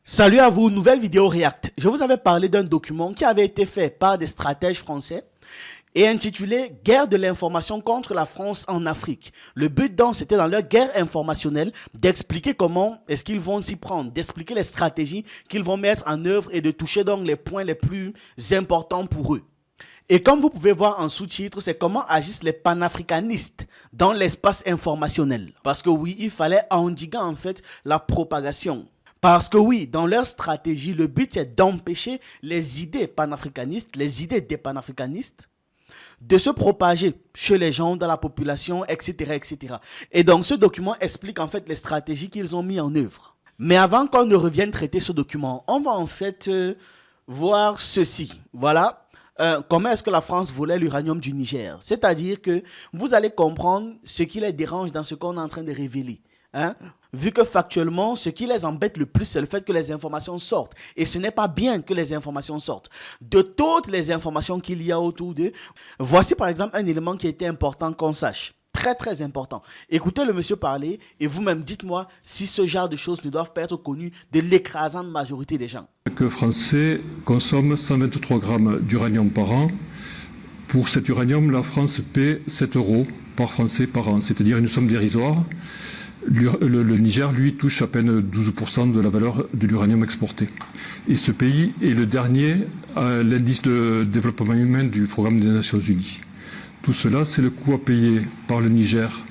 Salut à vous, nouvelle vidéo React. Je vous avais parlé d'un document qui avait été fait par des stratèges français et intitulé Guerre de l'information contre la France en Afrique. Le but c'était dans leur guerre informationnelle d'expliquer comment est-ce qu'ils vont s'y prendre, d'expliquer les stratégies qu'ils vont mettre en œuvre et de toucher donc les points les plus importants pour eux. Et comme vous pouvez voir en sous-titre, c'est comment agissent les panafricanistes dans l'espace informationnel. Parce que oui, il fallait endiguer en fait la propagation. Parce que oui, dans leur stratégie, le but c'est d'empêcher les idées panafricanistes, les idées des panafricanistes, de se propager chez les gens, dans la population, etc., etc. Et donc ce document explique en fait les stratégies qu'ils ont mis en œuvre. Mais avant qu'on ne revienne traiter ce document, on va en fait voir ceci. Voilà. Comment est-ce que la France volait l'uranium du Niger? C'est-à-dire que vous allez comprendre ce qui les dérange dans ce qu'on est en train de révéler. Vu que factuellement, ce qui les embête le plus, c'est le fait que les informations sortent. Et ce n'est pas bien que les informations sortent. De toutes les informations qu'il y a autour d'eux, voici par exemple un élément qui était important qu'on sache. Très très important. Écoutez le monsieur parler et vous-même dites-moi si ce genre de choses ne doivent pas être connues de l'écrasante majorité des gens. Chaque Français consomme 123 grammes d'uranium par an. Pour cet uranium, la France paie 7 euros par Français par an, c'est-à-dire une somme dérisoire. Le Niger, lui, touche à peine 12% de la valeur de l'uranium exporté. Et ce pays est le dernier à l'indice de développement humain du programme des Nations Unies. Tout cela, c'est le coût à payer par le Niger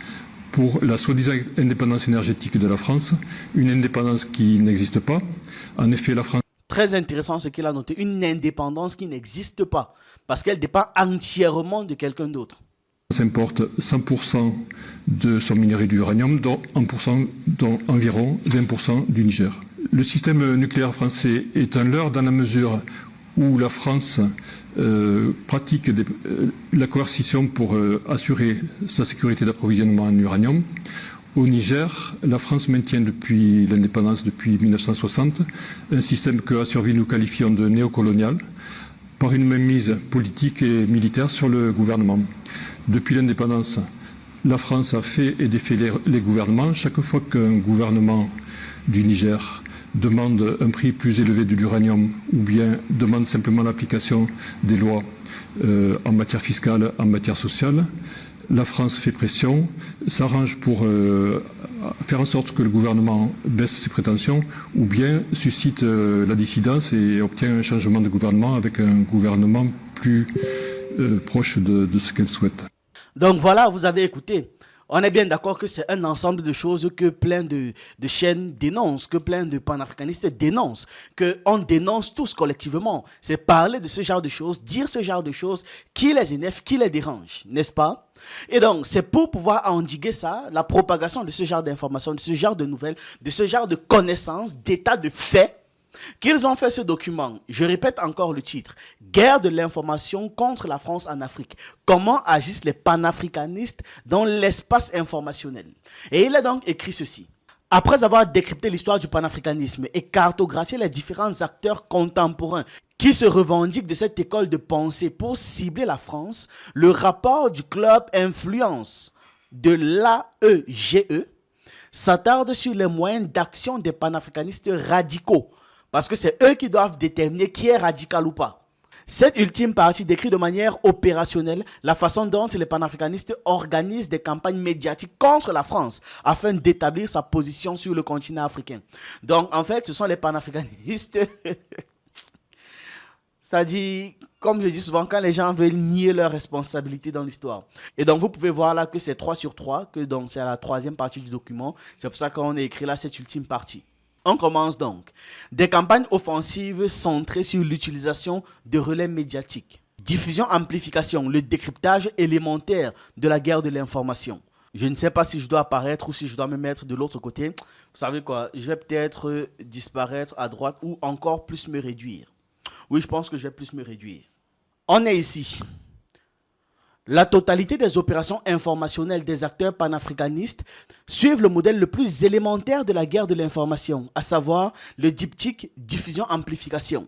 pour la soi-disant indépendance énergétique de la France, une indépendance qui n'existe pas. En effet, la France... Très intéressant ce qu'il a noté, une indépendance qui n'existe pas, parce qu'elle dépend entièrement de quelqu'un d'autre. S'importe 100% de son minerai d'uranium, dont environ 20% du Niger. Le système nucléaire français est un leurre dans la mesure où la France pratique la coercition pour assurer sa sécurité d'approvisionnement en uranium. Au Niger, la France maintient depuis l'indépendance, depuis 1960, un système que à survie nous qualifions de néocolonial, par une mainmise politique et militaire sur le gouvernement. Depuis l'indépendance, la France a fait et défait les gouvernements. Chaque fois qu'un gouvernement du Niger demande un prix plus élevé de l'uranium ou bien demande simplement l'application des lois en matière fiscale, en matière sociale, la France fait pression, s'arrange pour faire en sorte que le gouvernement baisse ses prétentions ou bien suscite la dissidence et obtient un changement de gouvernement avec un gouvernement plus proche de ce qu'elle souhaite. Donc voilà, vous avez écouté. On est bien d'accord que c'est un ensemble de choses que plein de chaînes dénoncent, que plein de panafricanistes dénoncent, qu'on dénonce tous collectivement. C'est parler de ce genre de choses, dire ce genre de choses qui les énerve, qui les dérange, n'est-ce pas? Et donc, c'est pour pouvoir endiguer ça, la propagation de ce genre d'informations, de ce genre de nouvelles, de ce genre de connaissances, d'états de faits, qu'ils ont fait ce document. Je répète encore le titre. Guerre de l'information contre la France en Afrique. Comment agissent les panafricanistes dans l'espace informationnel. Et il a donc écrit ceci. Après avoir décrypté l'histoire du panafricanisme et cartographié les différents acteurs contemporains qui se revendiquent de cette école de pensée pour cibler la France, le rapport du club Influence de l'AEGE s'attarde sur les moyens d'action des panafricanistes radicaux. Parce que c'est eux qui doivent déterminer qui est radical ou pas. Cette ultime partie décrit de manière opérationnelle la façon dont les panafricanistes organisent des campagnes médiatiques contre la France afin d'établir sa position sur le continent africain. Donc en fait, ce sont les panafricanistes, c'est-à-dire, comme je dis souvent, quand les gens veulent nier leur responsabilité dans l'histoire. Et donc vous pouvez voir là que c'est 3 sur 3, que donc c'est la troisième partie du document. C'est pour ça qu'on a écrit là cette ultime partie. On commence donc. Des campagnes offensives centrées sur l'utilisation de relais médiatiques. Diffusion-amplification, le décryptage élémentaire de la guerre de l'information. Je ne sais pas si je dois apparaître ou si je dois me mettre de l'autre côté. Vous savez quoi, je vais peut-être disparaître à droite ou encore plus me réduire. Oui, je pense que je vais plus me réduire. On est ici. La totalité des opérations informationnelles des acteurs panafricanistes suivent le modèle le plus élémentaire de la guerre de l'information, à savoir le diptyque diffusion-amplification.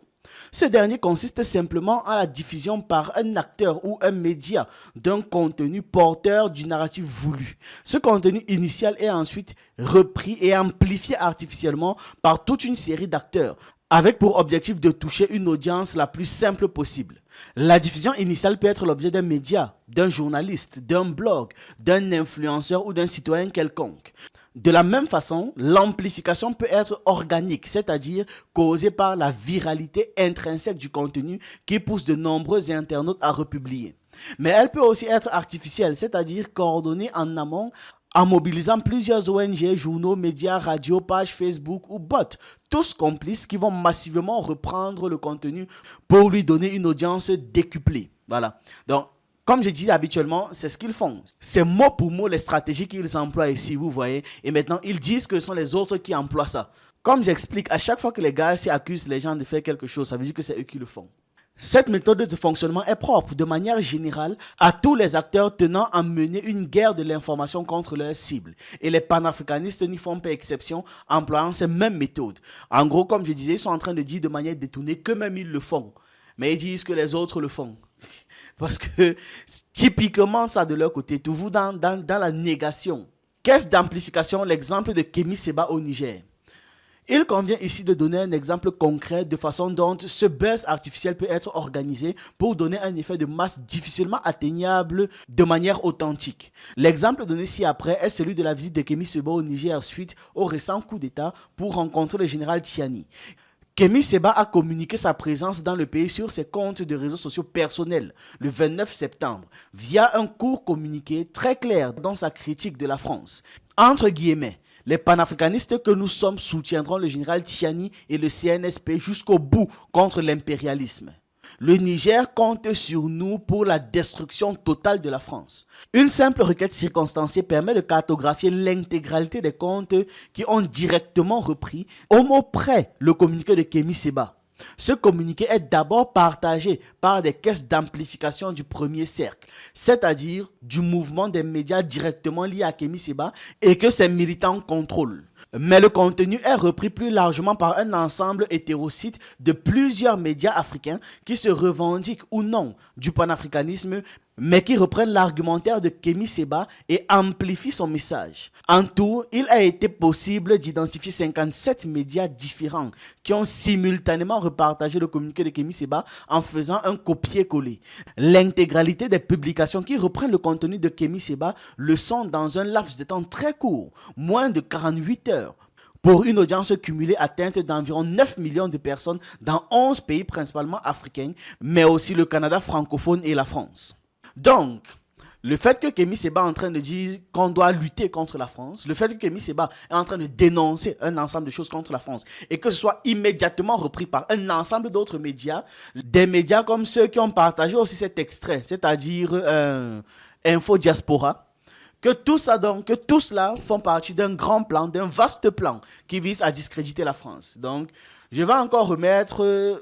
Ce dernier consiste simplement à la diffusion par un acteur ou un média d'un contenu porteur du narratif voulu. Ce contenu initial est ensuite repris et amplifié artificiellement par toute une série d'acteurs, avec pour objectif de toucher une audience la plus simple possible. La diffusion initiale peut être l'objet d'un média, d'un journaliste, d'un blog, d'un influenceur ou d'un citoyen quelconque. De la même façon, l'amplification peut être organique, c'est-à-dire causée par la viralité intrinsèque du contenu qui pousse de nombreux internautes à republier. Mais elle peut aussi être artificielle, c'est-à-dire coordonnée en amont en mobilisant plusieurs ONG, journaux, médias, radios, pages Facebook ou bots, tous complices qui vont massivement reprendre le contenu pour lui donner une audience décuplée. Voilà. Donc, comme je dis habituellement, c'est ce qu'ils font. C'est mot pour mot les stratégies qu'ils emploient ici, vous voyez. Et maintenant, ils disent que ce sont les autres qui emploient ça. Comme j'explique, à chaque fois que les gars accusent les gens de faire quelque chose, ça veut dire que c'est eux qui le font. Cette méthode de fonctionnement est propre de manière générale à tous les acteurs tenant à mener une guerre de l'information contre leurs cibles. Et les panafricanistes n'y font pas exception, employant ces mêmes méthodes. En gros, comme je disais, ils sont en train de dire de manière détournée qu'eux-mêmes ils le font. Mais ils disent que les autres le font. Parce que typiquement ça de leur côté, toujours dans la négation. Caisse d'amplification, l'exemple de Kémy Séba au Niger. Il convient ici de donner un exemple concret de façon dont ce buzz artificiel peut être organisé pour donner un effet de masse difficilement atteignable de manière authentique. L'exemple donné ci-après est celui de la visite de Kémy Séba au Niger suite au récent coup d'État pour rencontrer le général Tiani. Kémy Séba a communiqué sa présence dans le pays sur ses comptes de réseaux sociaux personnels le 29 septembre via un court communiqué très clair dans sa critique de la France. Entre guillemets, les panafricanistes que nous sommes soutiendront le général Tiani et le CNSP jusqu'au bout contre l'impérialisme. Le Niger compte sur nous pour la destruction totale de la France. Une simple requête circonstanciée permet de cartographier l'intégralité des comptes qui ont directement repris au mot près le communiqué de Kémy Séba. Ce communiqué est d'abord partagé par des caisses d'amplification du premier cercle, c'est-à-dire du mouvement des médias directement liés à Kémy Séba et que ses militants contrôlent. Mais le contenu est repris plus largement par un ensemble hétérocite de plusieurs médias africains qui se revendiquent ou non du panafricanisme, mais qui reprennent l'argumentaire de Kémy Séba et amplifient son message. En tout, il a été possible d'identifier 57 médias différents qui ont simultanément repartagé le communiqué de Kémy Séba en faisant un copier-coller. L'intégralité des publications qui reprennent le contenu de Kémy Séba le sont dans un laps de temps très court, moins de 48 heures. Pour une audience cumulée atteinte d'environ 9 millions de personnes dans 11 pays principalement africains, mais aussi le Canada francophone et la France. Donc, le fait que Kémy Séba est en train de dire qu'on doit lutter contre la France, le fait que Kémy Séba est en train de dénoncer un ensemble de choses contre la France et que ce soit immédiatement repris par un ensemble d'autres médias, des médias comme ceux qui ont partagé aussi cet extrait, c'est-à-dire Info Diaspora, que tout ça donc, que tout cela font partie d'un grand plan, d'un vaste plan qui vise à discréditer la France. Donc, je vais encore remettre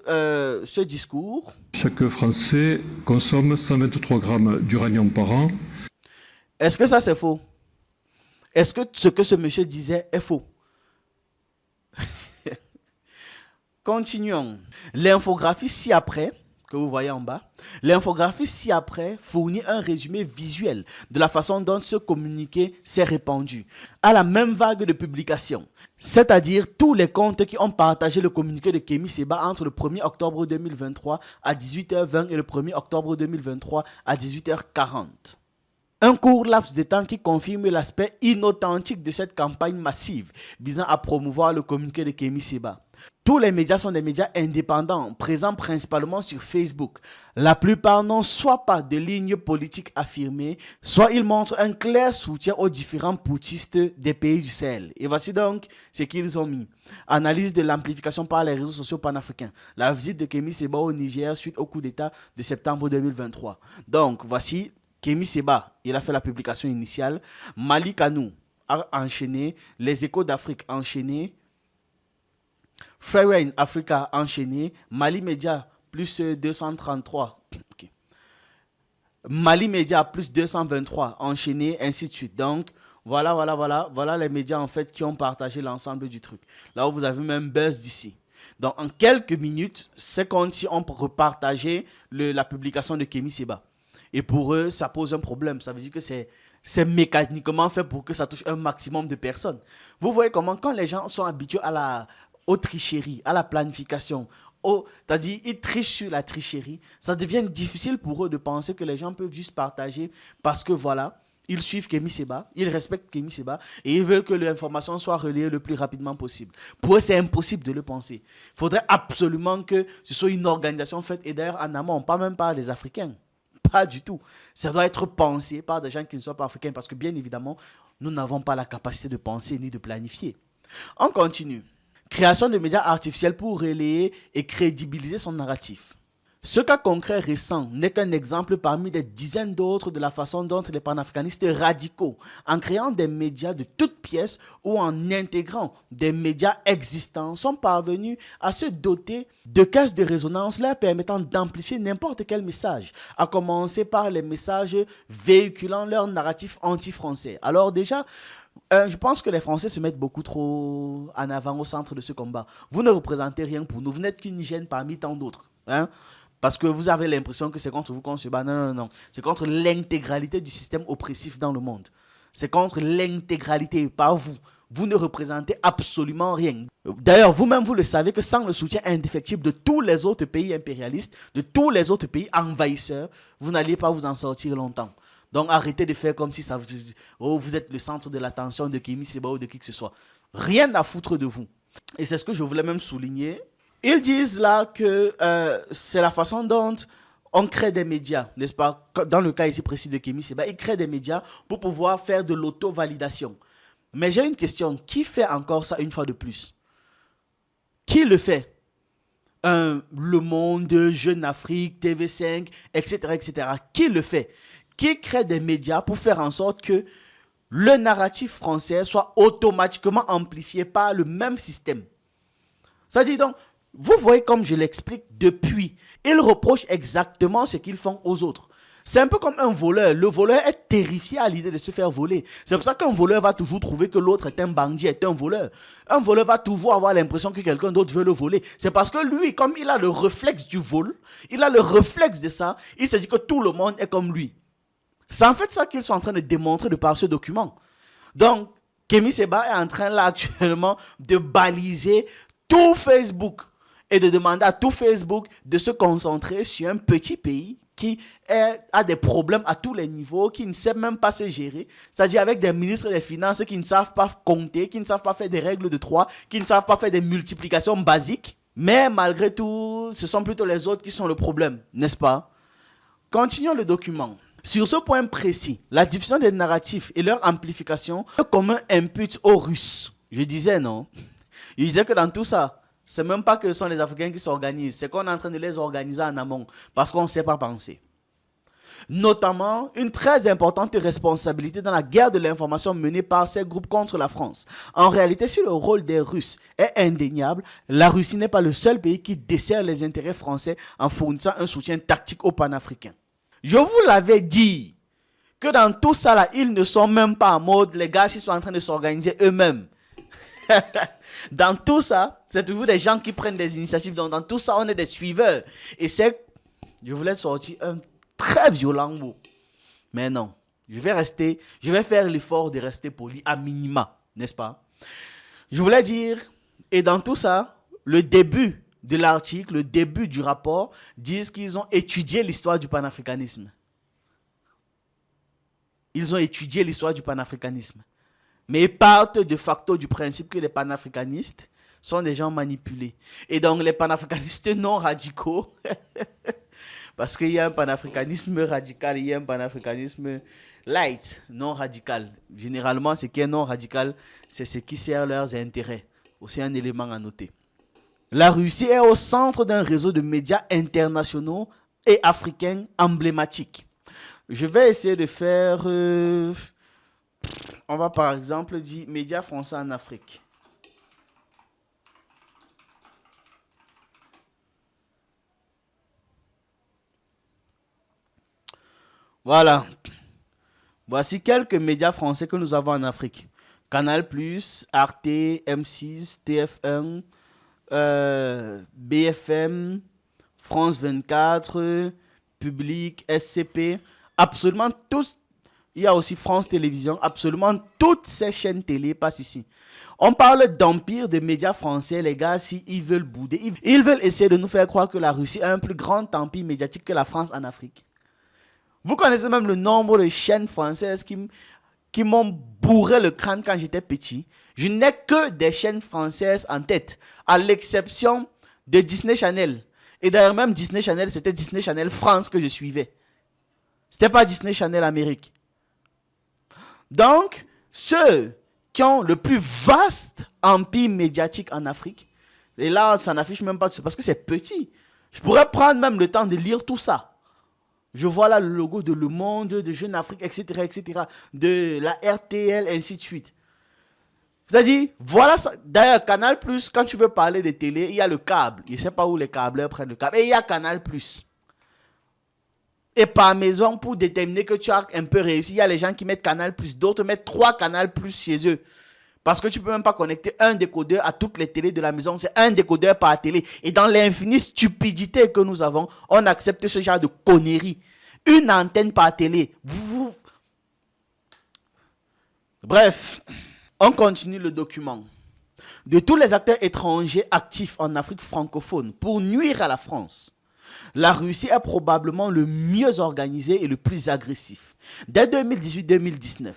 ce discours. Chaque Français consomme 123 grammes d'uranium par an. Est-ce que ça c'est faux? Est-ce que ce que ce monsieur disait est faux? Continuons. L'infographie ci-après, que vous voyez en bas, l'infographie ci-après fournit un résumé visuel de la façon dont ce communiqué s'est répandu à la même vague de publication. C'est-à-dire tous les comptes qui ont partagé le communiqué de Kémy Séba entre le 1er octobre 2023 à 18h20 et le 1er octobre 2023 à 18h40. Un court laps de temps qui confirme l'aspect inauthentique de cette campagne massive visant à promouvoir le communiqué de Kémy Séba. Tous les médias sont des médias indépendants, présents principalement sur Facebook. La plupart n'ont soit pas de ligne politique affirmée, soit ils montrent un clair soutien aux différents putschistes des pays du Sahel. Et voici donc ce qu'ils ont mis. Analyse de l'amplification par les réseaux sociaux panafricains. La visite de Kémy Séba au Niger suite au coup d'État de septembre 2023. Donc, voici Kémy Séba, il a fait la publication initiale. Malik Anou a enchaîné. Les Échos d'Afrique enchaîné. Free Rain Africa enchaîné. Mali Media plus 233. Okay. Mali Media plus 223 enchaîné, ainsi de suite. Donc, voilà les médias en fait qui ont partagé l'ensemble du truc. Là où vous avez même Buzz d'ici. Donc, en quelques minutes, c'est comme si on repartageait la publication de Kémy Séba. Et pour eux, ça pose un problème. Ça veut dire que c'est mécaniquement fait pour que ça touche un maximum de personnes. Vous voyez comment, quand les gens sont habitués aux tricheries, à la planification, c'est-à-dire ils trichent sur la tricherie, ça devient difficile pour eux de penser que les gens peuvent juste partager parce que voilà, ils suivent Kémy Séba, ils respectent Kémy Séba et ils veulent que l'information soit relayée le plus rapidement possible. Pour eux, c'est impossible de le penser. Il faudrait absolument que ce soit une organisation faite, et d'ailleurs en amont, pas même par les Africains. Pas du tout. Ça doit être pensé par des gens qui ne sont pas africains parce que bien évidemment, nous n'avons pas la capacité de penser ni de planifier. On continue. Création de médias artificiels pour relayer et crédibiliser son narratif. Ce cas concret récent n'est qu'un exemple parmi des dizaines d'autres de la façon dont les panafricanistes radicaux, en créant des médias de toutes pièces ou en intégrant des médias existants, sont parvenus à se doter de caisses de résonance leur permettant d'amplifier n'importe quel message, à commencer par les messages véhiculant leur narratif anti-français. Alors déjà, je pense que les Français se mettent beaucoup trop en avant au centre de ce combat. Vous ne représentez rien pour nous, vous n'êtes qu'une gêne parmi tant d'autres. Parce que vous avez l'impression que c'est contre vous qu'on se bat. Non, non, non. C'est contre l'intégralité du système oppressif dans le monde. C'est contre l'intégralité, pas vous. Vous ne représentez absolument rien. D'ailleurs, vous-même, vous le savez que sans le soutien indéfectible de tous les autres pays impérialistes, de tous les autres pays envahisseurs, vous n'alliez pas vous en sortir longtemps. Donc arrêtez de faire comme si ça, vous êtes le centre de l'attention de Kémy Séba ou de qui que ce soit. Rien à foutre de vous. Et c'est ce que je voulais même souligner. Ils disent là que c'est la façon dont on crée des médias, n'est-ce pas? Dans le cas ici précis de Kémy Séba, ils créent des médias pour pouvoir faire de l'auto-validation. Mais j'ai une question. Qui fait encore ça une fois de plus? Qui le fait? Le Monde, Jeune Afrique, TV5, etc., etc. Qui le fait? Qui crée des médias pour faire en sorte que le narratif français soit automatiquement amplifié par le même système? Ça dit donc, vous voyez comme je l'explique depuis, ils reprochent exactement ce qu'ils font aux autres. C'est un peu comme un voleur. Le voleur est terrifié à l'idée de se faire voler. C'est pour ça qu'un voleur va toujours trouver que l'autre est un bandit, est un voleur. Un voleur va toujours avoir l'impression que quelqu'un d'autre veut le voler. C'est parce que lui, comme il a le réflexe du vol, il a le réflexe de ça, il se dit que tout le monde est comme lui. C'est en fait ça qu'ils sont en train de démontrer de par ce document. Donc, Kémy Séba est en train là actuellement de baliser tout Facebook et de demander à tout Facebook de se concentrer sur un petit pays qui a des problèmes à tous les niveaux, qui ne sait même pas se gérer. C'est-à-dire avec des ministres des Finances qui ne savent pas compter, qui ne savent pas faire des règles de 3, qui ne savent pas faire des multiplications basiques. Mais malgré tout, ce sont plutôt les autres qui sont le problème, n'est-ce pas? Continuons le document. Sur ce point précis, la diffusion des narratifs et leur amplification, le commun impute aux Russes. Je disais non. Je disais que dans tout ça, c'est même pas que ce sont les Africains qui s'organisent, c'est qu'on est en train de les organiser en amont parce qu'on ne sait pas penser. Notamment, une très importante responsabilité dans la guerre de l'information menée par ces groupes contre la France. En réalité, si le rôle des Russes est indéniable, la Russie n'est pas le seul pays qui dessert les intérêts français en fournissant un soutien tactique aux panafricains. Je vous l'avais dit que dans tout ça là, ils ne sont même pas en mode les gars, ils sont en train de s'organiser eux-mêmes. Dans tout ça, c'est toujours des gens qui prennent des initiatives. Donc dans tout ça, on est des suiveurs. Et c'est, je voulais sortir un très violent mot. Mais non, je vais faire l'effort de rester poli à minima, n'est-ce pas? Je voulais dire, et dans tout ça, le début de l'article, le début du rapport, disent qu'ils ont étudié l'histoire du panafricanisme. Ils ont étudié l'histoire du panafricanisme. Mais ils partent de facto du principe que les panafricanistes sont des gens manipulés. Et donc les panafricanistes non radicaux, parce qu'il y a un panafricanisme radical, il y a un panafricanisme light, non radical. Généralement, ce qui est non radical, c'est ce qui sert leurs intérêts. Aussi un élément à noter. La Russie est au centre d'un réseau de médias internationaux et africains emblématiques. Je vais essayer de faire... on va par exemple dire médias français en Afrique. Voilà. Voici quelques médias français que nous avons en Afrique. Canal+, Arte, M6, TF1, BFM, France 24, Public, SCP, absolument tous. Il y a aussi France Télévisions, absolument toutes ces chaînes télé passent ici. On parle d'empire des médias français, les gars, s'ils veulent bouder. Ils veulent essayer de nous faire croire que la Russie a un plus grand empire médiatique que la France en Afrique. Vous connaissez même le nombre de chaînes françaises qui m'ont bourré le crâne quand j'étais petit. Je n'ai que des chaînes françaises en tête, à l'exception de Disney Channel. Et d'ailleurs, même Disney Channel, c'était Disney Channel France que je suivais. C'était pas Disney Channel Amérique. Donc, ceux qui ont le plus vaste empire médiatique en Afrique, et là, ça n'affiche même pas tout ça, parce que c'est petit. Je pourrais prendre même le temps de lire tout ça. Je vois là le logo de Le Monde, de Jeune Afrique, etc., etc., de la RTL, ainsi de suite. C'est-à-dire, voilà ça. D'ailleurs, Canal+, quand tu veux parler de télé, il y a le câble. Je ne sais pas où les câbleurs prennent le câble. Et il y a Canal+. Et par maison, pour déterminer que tu as un peu réussi, il y a les gens qui mettent Canal+, d'autres mettent 3 Canal+ chez eux. Parce que tu ne peux même pas connecter un décodeur à toutes les télés de la maison. C'est un décodeur par télé. Et dans l'infinie stupidité que nous avons, on accepte ce genre de conneries. Une antenne par télé. Bref, on continue le document. De tous les acteurs étrangers actifs en Afrique francophone pour nuire à la France, la Russie est probablement le mieux organisé et le plus agressif. Dès 2018-2019,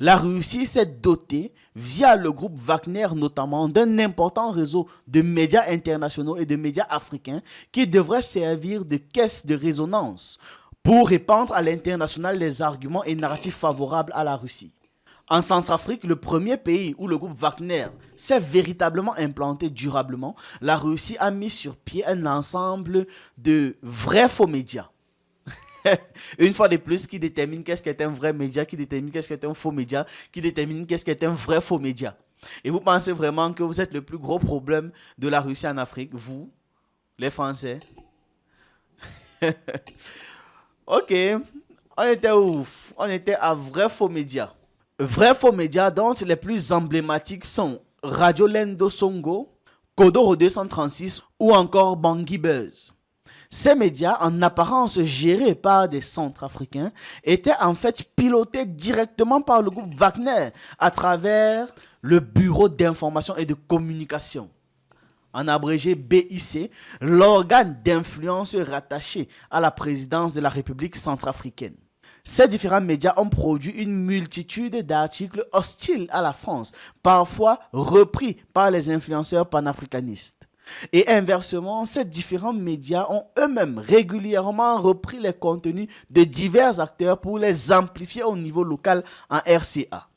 la Russie s'est dotée, via le groupe Wagner notamment, d'un important réseau de médias internationaux et de médias africains qui devrait servir de caisse de résonance pour répandre à l'international les arguments et narratifs favorables à la Russie. En Centrafrique, le premier pays où le groupe Wagner s'est véritablement implanté durablement, la Russie a mis sur pied un ensemble de vrais faux médias. Une fois de plus, qui détermine qu'est-ce qu'est un vrai média, qui détermine qu'est-ce qu'est un faux média, qui détermine qu'est-ce qu'est un vrai faux média. Et vous pensez vraiment que vous êtes le plus gros problème de la Russie en Afrique, vous, les Français? Ok, on était ouf, on était à vrai faux média. Vrais faux médias dont les plus emblématiques sont Radio Lendo Songo, Kodoro 236 ou encore Bangui Buzz. Ces médias, en apparence gérés par des Centrafricains, étaient en fait pilotés directement par le groupe Wagner à travers le Bureau d'information et de communication, en abrégé BIC, l'organe d'influence rattaché à la présidence de la République centrafricaine. Ces différents médias ont produit une multitude d'articles hostiles à la France, parfois repris par les influenceurs panafricanistes. Et inversement, ces différents médias ont eux-mêmes régulièrement repris les contenus de divers acteurs pour les amplifier au niveau local en RCA.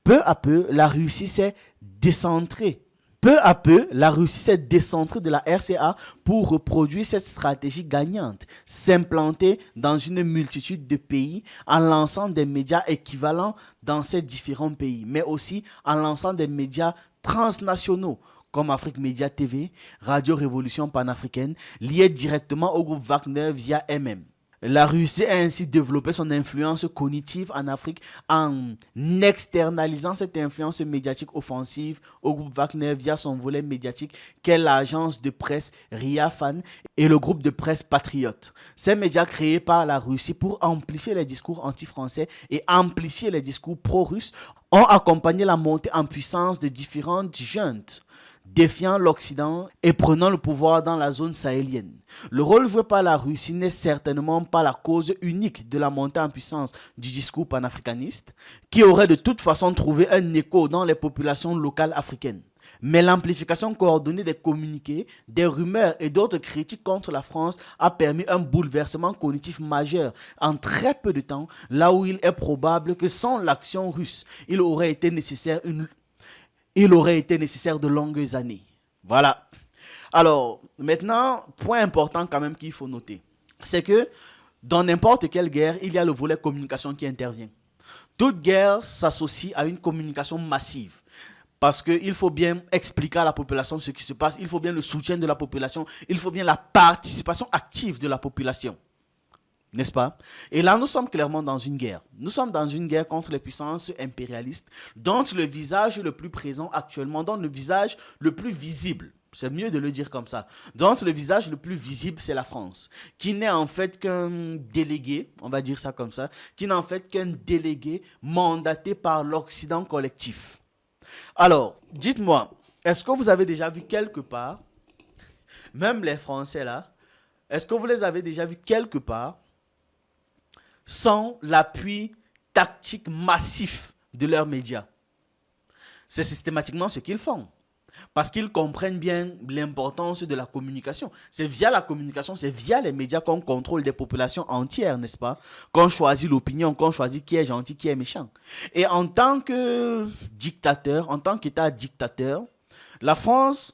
Peu à peu, la Russie s'est décentrée. De la RCA pour reproduire cette stratégie gagnante, s'implanter dans une multitude de pays en lançant des médias équivalents dans ces différents pays, mais aussi en lançant des médias transnationaux comme Afrique Média TV, Radio Révolution Panafricaine, liés directement au groupe Wagner via MM. La Russie a ainsi développé son influence cognitive en Afrique en externalisant cette influence médiatique offensive au groupe Wagner via son volet médiatique qu'est l'agence de presse RIAFAN et le groupe de presse Patriote. Ces médias créés par la Russie pour amplifier les discours anti-français et amplifier les discours pro-russes ont accompagné la montée en puissance de différentes juntes défiant l'Occident et prenant le pouvoir dans la zone sahélienne. Le rôle joué par la Russie n'est certainement pas la cause unique de la montée en puissance du discours panafricaniste, qui aurait de toute façon trouvé un écho dans les populations locales africaines. Mais l'amplification coordonnée des communiqués, des rumeurs et d'autres critiques contre la France a permis un bouleversement cognitif majeur en très peu de temps, là où il est probable que sans l'action russe, il aurait été nécessaire de longues années. Voilà. Alors, maintenant, point important quand même qu'il faut noter, c'est que dans n'importe quelle guerre, il y a le volet communication qui intervient. Toute guerre s'associe à une communication massive. Parce qu'il faut bien expliquer à la population ce qui se passe, il faut bien le soutien de la population, il faut bien la participation active de la population. n'est-ce pas? Et là, nous sommes clairement dans une guerre. Nous sommes dans une guerre contre les puissances impérialistes, dont le visage le plus présent actuellement, dont le visage le plus visible, c'est mieux de le dire comme ça, dont le visage le plus visible, c'est la France, qui n'est en fait qu'un délégué, on va dire ça comme ça, qui n'est en fait qu'un délégué mandaté par l'Occident collectif. Alors, dites-moi, est-ce que vous avez déjà vu quelque part, même les Français là, est-ce que vous les avez déjà vus quelque part sans l'appui tactique massif de leurs médias? C'est systématiquement ce qu'ils font. Parce qu'ils comprennent bien l'importance de la communication. C'est via la communication, c'est via les médias qu'on contrôle des populations entières, n'est-ce pas? Qu'on choisit l'opinion, qu'on choisit qui est gentil, qui est méchant. Et en tant que dictateur, en tant qu'État dictateur, la France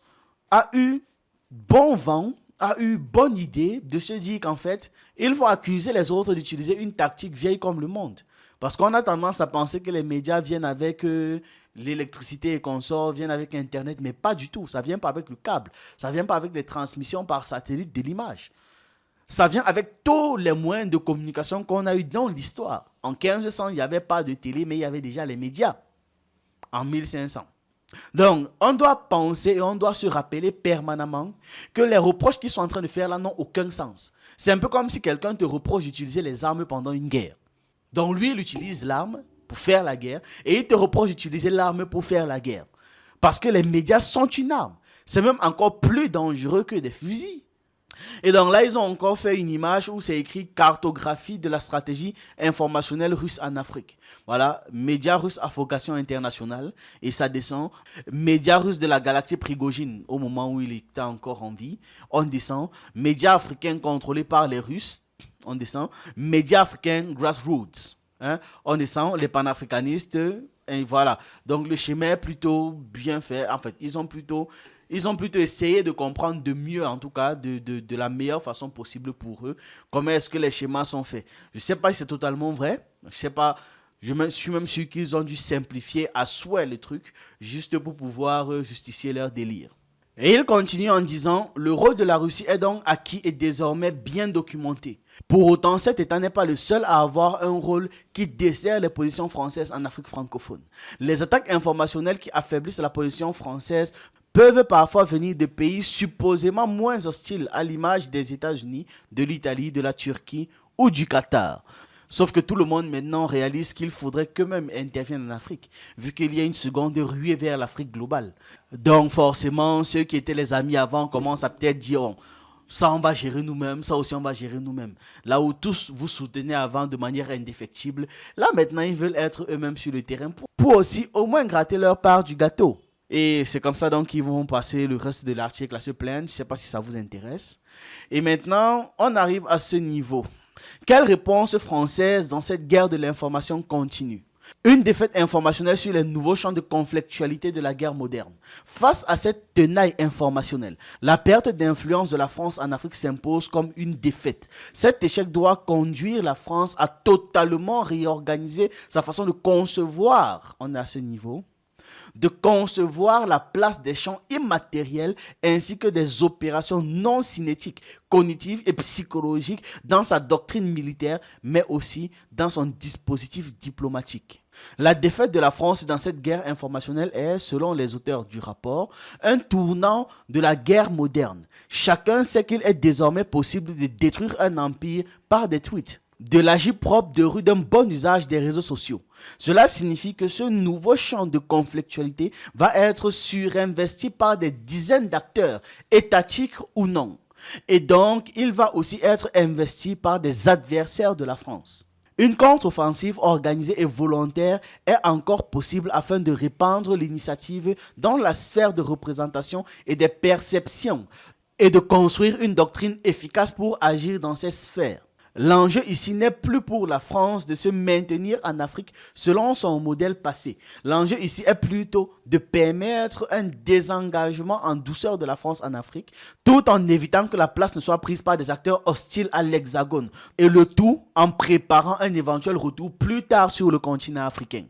a eu bon vent, a eu bonne idée de se dire qu'en fait, il faut accuser les autres d'utiliser une tactique vieille comme le monde. Parce qu'on a tendance à penser que les médias viennent avec l'électricité et consorts, viennent avec Internet, mais pas du tout. Ça ne vient pas avec le câble, ça ne vient pas avec les transmissions par satellite de l'image. Ça vient avec tous les moyens de communication qu'on a eu dans l'histoire. En 1500, il n'y avait pas de télé, mais il y avait déjà les médias. En 1500. Donc, on doit penser et on doit se rappeler permanemment que les reproches qu'ils sont en train de faire là n'ont aucun sens. C'est un peu comme si quelqu'un te reproche d'utiliser les armes pendant une guerre. Donc lui, il utilise l'arme pour faire la guerre et il te reproche d'utiliser l'arme pour faire la guerre. Parce que les médias sont une arme. C'est même encore plus dangereux que des fusils. Et donc là, ils ont encore fait une image où c'est écrit cartographie de la stratégie informationnelle russe en Afrique. Voilà, médias russes à vocation internationale. Et ça descend. Médias russes de la galaxie Prigogine au moment où il était encore en vie. On descend. Médias africains contrôlés par les Russes. On descend. Médias africains grassroots. Hein? On descend. Les panafricanistes. Et voilà. Donc le schéma est plutôt bien fait. En fait, ils ont plutôt essayé de comprendre de mieux, en tout cas, de la meilleure façon possible pour eux, comment est-ce que les schémas sont faits. Je ne sais pas si c'est totalement vrai. Je sais pas. Je suis même sûr qu'ils ont dû simplifier à souhait le truc, juste pour pouvoir justifier leur délire. Et il continue en disant, le rôle de la Russie est donc acquis et désormais bien documenté. Pour autant, cet État n'est pas le seul à avoir un rôle qui dessert les positions françaises en Afrique francophone. Les attaques informationnelles qui affaiblissent la position française peuvent parfois venir de pays supposément moins hostiles à l'image des États-Unis, de l'Italie, de la Turquie ou du Qatar. Sauf que tout le monde maintenant réalise qu'il faudrait qu'eux-mêmes interviennent en Afrique, vu qu'il y a une seconde ruée vers l'Afrique globale. Donc forcément, ceux qui étaient les amis avant commencent à peut-être dire oh, ça on va gérer nous-mêmes, ça aussi on va gérer nous-mêmes. Là où tous vous soutenez avant de manière indéfectible, là maintenant ils veulent être eux-mêmes sur le terrain pour aussi au moins gratter leur part du gâteau. Et c'est comme ça donc qu'ils vont passer le reste de l'article à se plaindre. Je ne sais pas si ça vous intéresse. Et maintenant, on arrive à ce niveau. Quelle réponse française dans cette guerre de l'information continue? Une défaite informationnelle sur les nouveaux champs de conflictualité de la guerre moderne. Face à cette tenaille informationnelle, la perte d'influence de la France en Afrique s'impose comme une défaite. Cet échec doit conduire la France à totalement réorganiser sa façon de concevoir, on est à ce niveau, de concevoir la place des champs immatériels ainsi que des opérations non cinétiques, cognitives et psychologiques dans sa doctrine militaire, mais aussi dans son dispositif diplomatique. La défaite de la France dans cette guerre informationnelle est, selon les auteurs du rapport, un tournant de la guerre moderne. Chacun sait qu'il est désormais possible de détruire un empire par des tweets, de l'agit-propre de rue, d'un bon usage des réseaux sociaux. Cela signifie que ce nouveau champ de conflictualité va être surinvesti par des dizaines d'acteurs, étatiques ou non. Et donc, il va aussi être investi par des adversaires de la France. Une contre-offensive organisée et volontaire est encore possible afin de répandre l'initiative dans la sphère de représentation et des perceptions et de construire une doctrine efficace pour agir dans ces sphères. L'enjeu ici n'est plus pour la France de se maintenir en Afrique selon son modèle passé. L'enjeu ici est plutôt de permettre un désengagement en douceur de la France en Afrique, tout en évitant que la place ne soit prise par des acteurs hostiles à l'Hexagone, et le tout en préparant un éventuel retour plus tard sur le continent africain.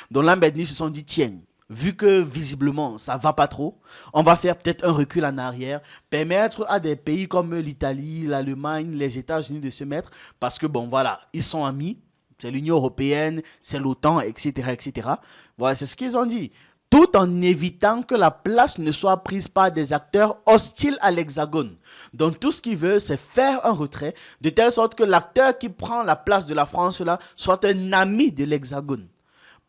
Donc là, maintenant, ils se sont dit, tiens, vu que visiblement ça va pas trop, on va faire peut-être un recul en arrière, permettre à des pays comme l'Italie, l'Allemagne, les États-Unis de se mettre, parce que bon voilà, ils sont amis, c'est l'Union européenne, c'est l'OTAN, etc., etc. Voilà, c'est ce qu'ils ont dit. Tout en évitant que la place ne soit prise par des acteurs hostiles à l'Hexagone. Donc tout ce qu'ils veulent, c'est faire un retrait, de telle sorte que l'acteur qui prend la place de la France là soit un ami de l'Hexagone.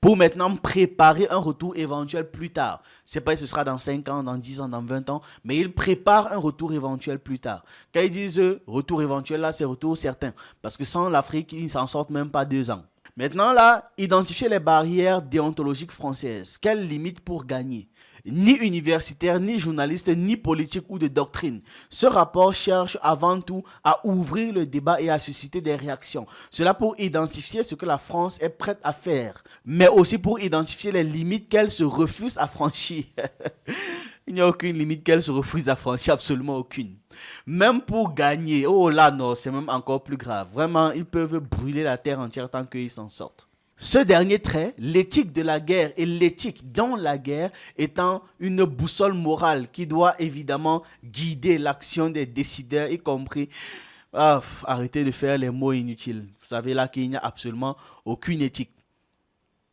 Pour maintenant préparer un retour éventuel plus tard. C'est pas si ce sera dans 5 ans, dans 10 ans, dans 20 ans, mais ils préparent un retour éventuel plus tard. Quand ils disent retour éventuel, là, c'est retour certain. Parce que sans l'Afrique, ils ne s'en sortent même pas 2 ans. Maintenant, là, identifier les barrières déontologiques françaises. Quelles limites pour gagner? Ni universitaire, ni journaliste, ni politique ou de doctrine. Ce rapport cherche avant tout à ouvrir le débat et à susciter des réactions. Cela pour identifier ce que la France est prête à faire, mais aussi pour identifier les limites qu'elle se refuse à franchir. Il n'y a aucune limite qu'elle se refuse à franchir, absolument aucune. Même pour gagner, oh là non, c'est même encore plus grave. Vraiment, ils peuvent brûler la terre entière tant qu'ils s'en sortent. Ce dernier trait, l'éthique de la guerre et l'éthique dans la guerre étant une boussole morale qui doit évidemment guider l'action des décideurs, y compris arrêtez de faire les mots inutiles. Vous savez là qu'il n'y a absolument aucune éthique.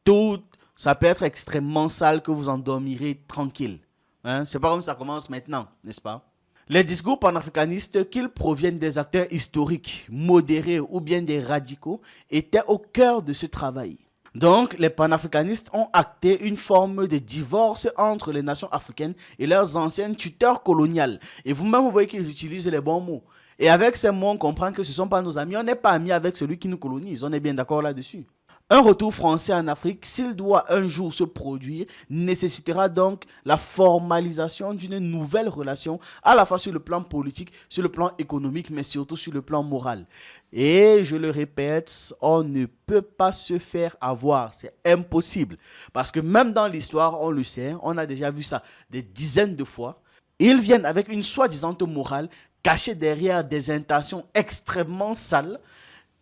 Tout, ça peut être extrêmement sale que vous endormirez tranquille. Hein? C'est pas comme ça commence maintenant, n'est-ce pas? Les discours panafricanistes, qu'ils proviennent des acteurs historiques, modérés ou bien des radicaux, étaient au cœur de ce travail. Donc, les panafricanistes ont acté une forme de divorce entre les nations africaines et leurs anciennes tuteurs coloniales. Et vous-même, vous voyez qu'ils utilisent les bons mots. Et avec ces mots, on comprend que ce ne sont pas nos amis. On n'est pas amis avec celui qui nous colonise. On est bien d'accord là-dessus. Un retour français en Afrique, s'il doit un jour se produire, nécessitera donc la formalisation d'une nouvelle relation, à la fois sur le plan politique, sur le plan économique, mais surtout sur le plan moral. Et je le répète, on ne peut pas se faire avoir, c'est impossible. Parce que même dans l'histoire, on le sait, on a déjà vu ça des dizaines de fois. Ils viennent avec une soi-disant morale cachée derrière des intentions extrêmement sales.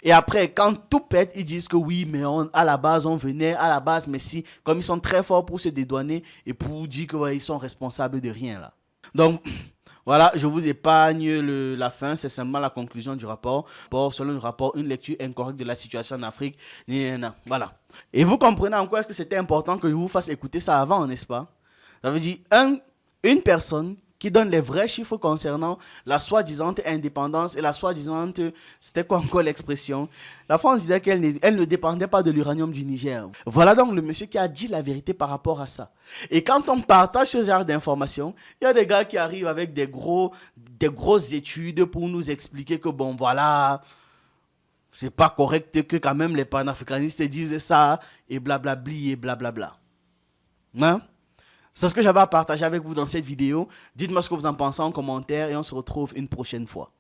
Et après, quand tout pète, ils disent que oui, mais à la base, on venait, à la base, mais si, comme ils sont très forts pour se dédouaner et pour dire qu'ils ouais, sont responsables de rien là. Donc, voilà, je vous épargne la fin, c'est seulement la conclusion du rapport. Selon le rapport, une lecture incorrecte de la situation en Afrique. Voilà. Et vous comprenez en quoi est-ce que c'était important que je vous fasse écouter ça avant, n'est-ce pas? Ça veut dire, une personne qui donne les vrais chiffres concernant la soi-disant indépendance et la soi-disant, c'était quoi encore l'expression? La France disait qu'elle ne dépendait pas de l'uranium du Niger. Voilà donc le monsieur qui a dit la vérité par rapport à ça. Et quand on partage ce genre d'informations, il y a des gars qui arrivent avec des grosses études pour nous expliquer que bon voilà, c'est pas correct que quand même les panafricanistes disent ça et blablabli et blablabla. Hein? C'est ce que j'avais à partager avec vous dans cette vidéo. Dites-moi ce que vous en pensez en commentaire et on se retrouve une prochaine fois.